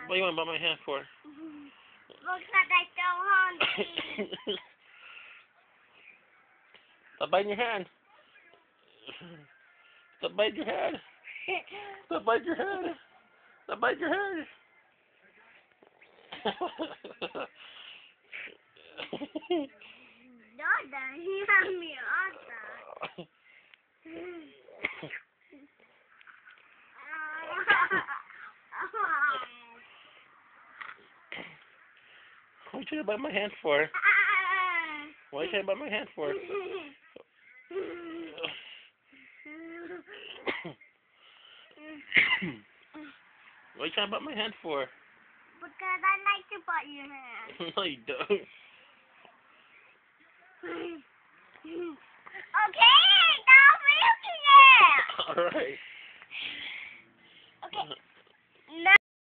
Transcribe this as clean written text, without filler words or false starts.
What do you want to bite my hand for? Because I'm so hungry. Stop biting your hand. Stop biting your hand. Stop biting your hand. Stop biting your hand. Dada, hear me, Dada. What are you trying to bite my hand for? What are you trying to bite my hand for? What are you trying to bite my hand for? Because I like to bite your hand. No, you don't. Okay, stop milking it. All right. Okay.